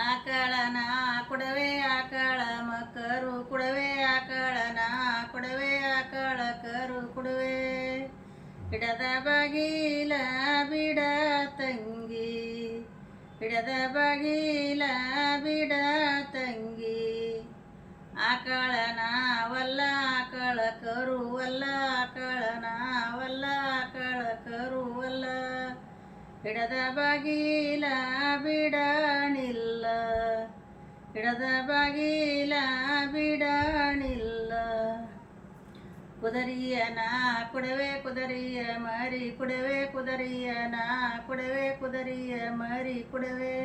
ಆಕಳನ ಕೊಡವೆ ಆಕಳ ಮಕರು ಕೊಡವೆ ಆಕಳನ ಕೊಡವೆ ಆಕಳ ಕರು ಕೊಡವೆ ಹಿಡದ ಬಾಗಿಲ ಬಿಡ ತಂಗಿ ಹಿಡದ ಬಾಗಿಲ ಬಿಡ ತಂಗಿ ಆಕಳನ ವಲ್ಲ ಆಕಳ ಕರು ವಲ್ಲ ಆಕಳನ ವಲ್ಲ ಆಕಳ ಕರು ವಲ್ಲ ಹಿಡದ ಬಾಗಿಲ ಬಿಡಣಿಲ್ಲ ಹಿಡದ ಬಾಗಿಲ ಬಿಡಣಿಲ್ಲ ಕುದರಿಯನ ಕೊಡವೆ ಕುದರಿಯ ಮರಿ ಕೊಡವೆ ಕುದರಿಯನ ಕೊಡವೆ ಕುದರಿಯ ಮರಿ ಕೊಡವೆ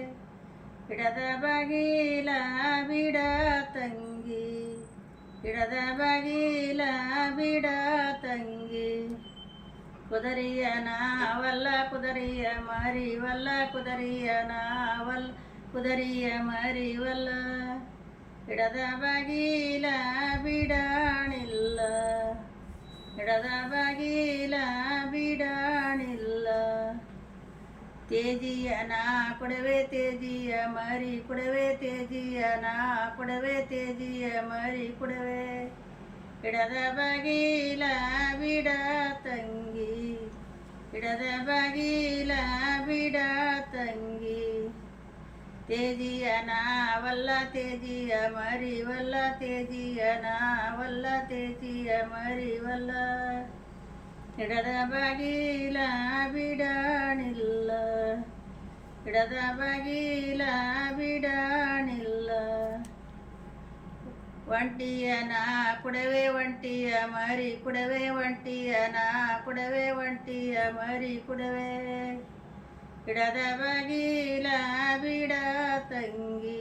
ಹಿಡದ ಬಾಗಿಲ ಬಿಡ ತಂಗಿ ಹಿಡದ ಬಾಗಿಲ ಬಿಡ ತಂಗಿ ಕುದರಿಯನ ವಲ್ಲ ಕುದರಿಯ ಮರಿ ವಲ್ಲ ಕುದರಿಯನ ವಲ್ಲ ಕುದರಿಯ ಮರಿ ವಲ್ಲ ಹಿಡದ ಬಾಗಿಲ ಬಿಡಣಿಲ್ಲ ಹಿಡದ ಬಾಗಿಲ ಬಿಡಣಿಲ್ಲ ತೇಜಿಯನ ಕೊಡವೆ ತೇಜಿಯ ಮರಿ ಕೊಡವೆ ತೇಜಿಯನ ಕೊಡವೆ ತೇಜಿಯ ಮರಿ ಕೊಡವೆ ಹಿಡದ ಬಾಗಿಲ ಬಿಡ ತಂಗಿ ಹಿಡದ ಬಾಗಿಲ ಬಿಡ ತಂಗಿ ತೇಜಿಯನ ವಲ್ಲ ತೇಜಿಯ ಮರಿ ವಲ್ಲ ತೇಜಿಯನ ವಲ್ಲ ತೇಜಿಯ ಮರಿ ವಲ್ಲ ಹಿಡದ ಬಾಗಿಲ ಬಿಡಣಿಲ್ಲ ಹಿಡದ ಬಾಗಿಲ ಬಿಡಣಿಲ್ಲ ಒಂಟಿಯನ ಕೊಡವೆ ಒಂಟಿಯ ಮರಿ ಕೊಡವೆ ಒಂಟಿಯನ ಕೊಡವೆ ಒಂಟಿಯ ಮರಿ ಕೊಡವೆ ಹಿಡದ ಬಾಗಿಲ ಬಿಡ ತಂಗಿ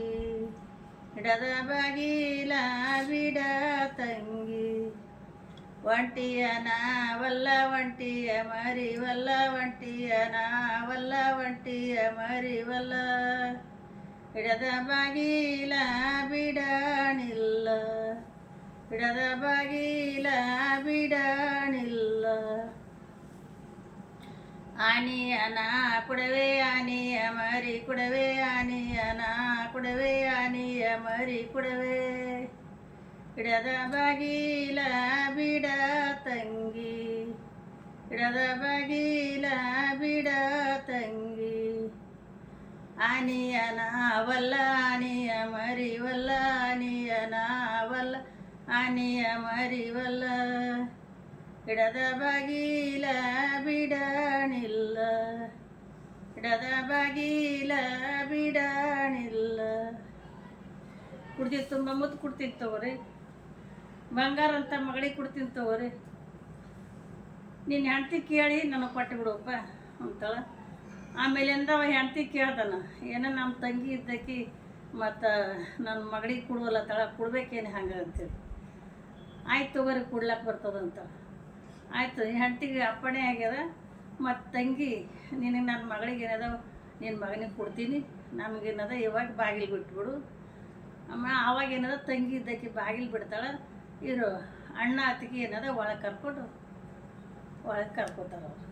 ಹಿಡದ ಬಾಗಿಲ ಬಿಡ ತಂಗಿ ಒಂಟಿಯನ ವಲ್ಲ ಒಂಟಿಯ ಮರಿ ವಲ್ಲ ಒಂಟಿಯನ ವಲ್ಲ ಒಂಟಿಯ ಮರಿ ವಲ್ಲ ಹಿಡದ ಬಾಗಿಲ ಬಿಡಣಿಲ್ಲ ಹಿಡದ ಬಾಗಿಲ ಬಿಡಣಿಲ್ಲ ಆನಿಯನ ಕೊಡವೆ ಆನಿಯ ಮರಿ ಕೊಡವೆ ಆನಿಯನ ಕೊಡವೆ ಆನಿಯ ಮರಿ ಕೊಡವೆ ಹಿಡದ ಬಾಗಿಲ ಬಿಡ ತಂಗಿ ಹಿಡದ ಬಾಗಿಲ ಬಿಡ ತಂಗಿ ಆನಿಯನ ವಲ್ಲ ಆನಿಯ ಮರಿ ವಲ್ಲ ಆನಿಯನ ವಲ್ಲ ಆನಿಯ ಮರಿ ವಲ್ಲ ಹಿಡದ ಬಾಗಿಲ ಬಿಡಣಿಲ್ಲ ಹಿಡದ ಬಾಗಿಲ ಬಿಡಣಿಲ್ಲ ಕುಡ್ದಿ ತುಂಬ ಮುತ್ತು ಕೊಡ್ತೀನಿ ತಗೋರಿ ಬಂಗಾರ ಅಂತ ಮಗಳಿಗೆ ಕೊಡ್ತೀನಿ ತಗೋರಿ ನಿನ್ನ ಹೆಂಡ್ತಿ ಕೇಳಿ ನನಗೆ ಕೊಟ್ಟು ಬಿಡುವಪ್ಪ ಅಂತಾಳ ಆಮೇಲಿಂದ ಅವ ಹೆಂಡ್ತಿ ಕೇಳ್ದಾನ ಏನೋ ನಮ್ಮ ತಂಗಿ ಇದ್ದಕ್ಕಿ ಮತ್ತು ನನ್ನ ಮಗಳಿಗೆ ಕೊಡುವಲ್ಲ ತಳ ಕೊಡ್ಬೇಕೇನು ಹಂಗೆ ಅಂತೇಳಿ ಆಯ್ತು ತಗೋರಿ ಕೊಡ್ಲಕ್ಕೆ ಬರ್ತದಂತ ಆಯಿತು ಹೆಂಡ್ತಿಗೆ ಅಪ್ಪಣೆ ಆಗ್ಯದ ಮತ್ತು ತಂಗಿ ನಿನಗೆ ನನ್ನ ಮಗಳಿಗೆ ಏನದ ನಿನ್ನ ಮಗನಿಗೆ ಕೊಡ್ತೀನಿ ನಮಗೇನದ ಇವಾಗ ಬಾಗಿಲು ಬಿಟ್ಬಿಡು ಆವಾಗ ಏನದ ತಂಗಿ ಇದ್ದಕ್ಕಿ ಬಾಗಿಲು ಬಿಡ್ತಾಳೆ ಇರು ಅಣ್ಣ ಅತ್ತಿಗೆ ಏನದ ಒಳಗೆ ಕರ್ಕೊಂಡು ಒಳಗೆ ಕರ್ಕೋತಾರೆ ಅವ್ರು